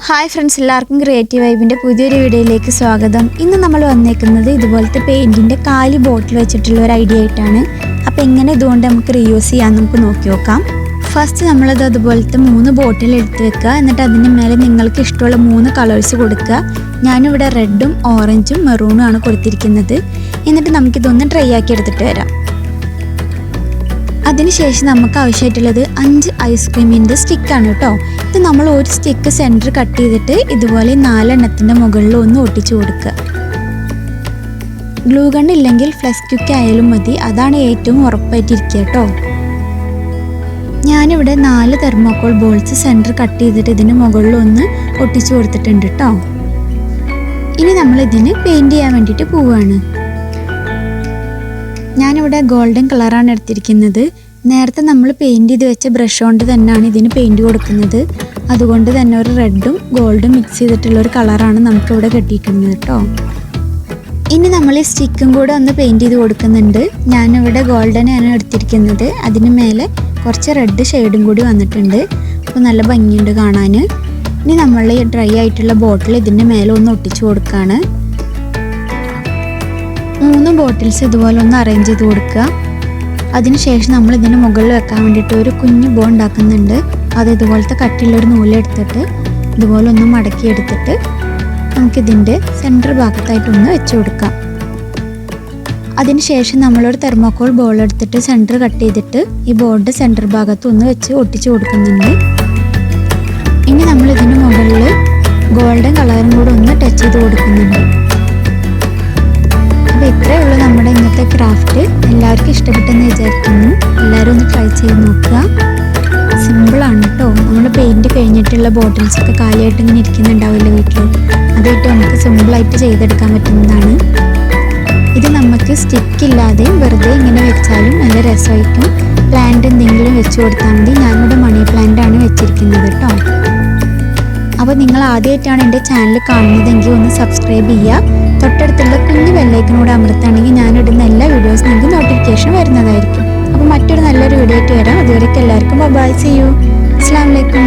Hi friends, എല്ലാവർക്കും creative വൈബിൻ്റെ പുതിയൊരു വീഡിയോയിലേക്ക് സ്വാഗതം. ഇന്ന് നമ്മൾ വന്നേക്കുന്നത് ഇതുപോലത്തെ പെയിൻറ്റിൻ്റെ കാലി ബോട്ടിൽ വെച്ചിട്ടുള്ള ഒരു ഐഡിയ ആയിട്ടാണ്. അപ്പോൾ എങ്ങനെ ഇതുകൊണ്ട് നമുക്ക് റീയൂസ് ചെയ്യാമെന്ന് നമുക്ക് നോക്കി നോക്കാം. ഫസ്റ്റ് നമ്മളത് അതുപോലത്തെ 3 ബോട്ടിൽ എടുത്ത് വെക്കുക. എന്നിട്ട് അതിന് മേലെ നിങ്ങൾക്ക് ഇഷ്ടമുള്ള 3 കളേഴ്സ് കൊടുക്കുക. ഞാനിവിടെ റെഡും ഓറഞ്ചും മെറൂണും ആണ് കൊടുത്തിരിക്കുന്നത്. എന്നിട്ട് നമുക്കിതൊന്ന് ഡ്രൈ ആക്കി എടുത്തിട്ട് വരാം. അതിനുശേഷം നമുക്ക് ആവശ്യമായിട്ടുള്ളത് 5 ഐസ്ക്രീമിൻ്റെ സ്റ്റിക്കാണ് കേട്ടോ. ഇത് നമ്മൾ ഒരു സ്റ്റിക്ക് സെൻറ്റർ കട്ട് ചെയ്തിട്ട് ഇതുപോലെ 4 എണ്ണത്തിൻ്റെ മുകളിൽ ഒന്ന് ഒട്ടിച്ചു കൊടുക്കുക. ഗ്ലൂ ഗൺ ഇല്ലെങ്കിൽ ഫ്ലെക്സ് ക്വിക്ക് ആയാലും മതി, അതാണ് ഏറ്റവും ഉറപ്പായിട്ടിരിക്കുക കേട്ടോ. ഞാനിവിടെ 4 തെർമോക്കോൾ ബോൾസ് സെൻറ്റർ കട്ട് ചെയ്തിട്ട് ഇതിന് മുകളിൽ ഒന്ന് ഒട്ടിച്ചു കൊടുത്തിട്ടുണ്ട് കേട്ടോ. ഇനി നമ്മൾ ഇതിന് പെയിൻറ് ചെയ്യാൻ വേണ്ടിയിട്ട് പോവുകയാണ്. ഞാനിവിടെ ഗോൾഡൻ കളറാണ് എടുത്തിരിക്കുന്നത്. നേരത്തെ നമ്മൾ പെയിൻറ് ചെയ്ത് വെച്ച ബ്രഷ് കൊണ്ട് തന്നെയാണ് ഇതിന് പെയിൻറ് കൊടുക്കുന്നത്. അതുകൊണ്ട് തന്നെ ഒരു റെഡും ഗോൾഡും മിക്സ് ചെയ്തിട്ടുള്ളൊരു കളറാണ് നമുക്കിവിടെ കിട്ടിയിരിക്കുന്നത് കേട്ടോ. ഇനി നമ്മൾ ഈ സ്റ്റിക്കും കൂടെ ഒന്ന് പെയിൻറ് ചെയ്ത് കൊടുക്കുന്നുണ്ട്. ഞാനിവിടെ ഗോൾഡനാണ് എടുത്തിരിക്കുന്നത്. അതിന് മേലെ കുറച്ച് റെഡ് ഷെയ്ഡും കൂടി വന്നിട്ടുണ്ട്. അപ്പോൾ നല്ല ഭംഗിയുണ്ട് കാണാൻ. ഇനി നമ്മൾ ഈ ഡ്രൈ ആയിട്ടുള്ള ബോട്ടിൽ ഇതിൻ്റെ മേലെ ഒന്ന് ഒട്ടിച്ചു കൊടുക്കുകയാണ്. 3 ബോട്ടിൽസ് ഇതുപോലെ ഒന്ന് അറേഞ്ച് ചെയ്ത് കൊടുക്കുക. അതിനുശേഷം നമ്മൾ ഇതിന് മുകളിൽ വെക്കാൻ വേണ്ടിയിട്ട് ഒരു കുഞ്ഞു ബോ ഉണ്ടാക്കുന്നുണ്ട്. അത് ഇതുപോലത്തെ കട്ടിയുള്ളൊരു നൂലെടുത്തിട്ട് ഇതുപോലെ ഒന്ന് മടക്കി എടുത്തിട്ട് നമുക്കിതിൻ്റെ സെൻറ്റർ ഭാഗത്തായിട്ടൊന്ന് വെച്ച് കൊടുക്കാം. അതിനുശേഷം നമ്മളൊരു തെർമോക്കോൾ ബോൾ എടുത്തിട്ട് സെൻറ്റർ കട്ട് ചെയ്തിട്ട് ഈ ബോർഡിൻ്റെ സെൻറ്റർ ഭാഗത്ത് ഒന്ന് വെച്ച് ഒട്ടിച്ച് കൊടുക്കുന്നുണ്ട്. ഇനി നമ്മൾ ഇതിന് മുകളിൽ ഗോൾഡൻ കളറും കൂടെ ഒന്ന് ടച്ച് ചെയ്ത് കൊടുക്കുന്നുണ്ട്. അപ്പോൾ ഇത്രയേ ഉള്ളൂ നമ്മുടെ ഇന്നത്തെ ക്രാഫ്റ്റ്. എല്ലാവർക്കും ഇഷ്ടപ്പെട്ടെന്ന് വിചാരിക്കുന്നു. എല്ലാവരും ഒന്ന് ട്രൈ ചെയ്ത് നോക്കുക. സിമ്പിളാണ് കേട്ടോ. നമ്മൾ പെയിൻറ്റ് കഴിഞ്ഞിട്ടുള്ള ബോട്ടിൽസൊക്കെ കാലിയായിട്ട് ഇങ്ങനെ ഇരിക്കുന്നുണ്ടാവില്ല വീട്ടിൽ. അതായിട്ട് നമുക്ക് സിമ്പിളായിട്ട് ചെയ്തെടുക്കാൻ പറ്റുന്നതാണ്. ഇത് നമുക്ക് സ്റ്റിക്കില്ലാതെ വെറുതെ ഇങ്ങനെ വെച്ചാലും നല്ല രസമായിരിക്കും. പ്ലാന്റ് എന്തെങ്കിലും വെച്ച് കൊടുത്താൽ മതി. ഞാനിവിടെ മണി പ്ലാന്റാണ് വെച്ചിരിക്കുന്നത് കേട്ടോ. അപ്പോൾ നിങ്ങൾ ആദ്യമായിട്ടാണ് എൻ്റെ ചാനൽ കാണുന്നതെങ്കിൽ ഒന്ന് സബ്സ്ക്രൈബ് ചെയ്യുക. തൊട്ടടുത്തുള്ള കുഞ്ഞു ബെല്ലൈക്കനോട് അമർത്തുകയാണെങ്കിൽ ഞാനിടുന്ന എല്ലാ വീഡിയോസും നിങ്ങൾക്ക് നോട്ടിഫിക്കേഷൻ വരുന്നതായിരിക്കും. അപ്പോൾ മറ്റൊരു നല്ലൊരു വീഡിയോ ആയിട്ട് വരാം. അതുവരെയ്ക്ക് എല്ലാവർക്കും ബൈ, സീ യു. അസ്സലാമു അലൈക്കും.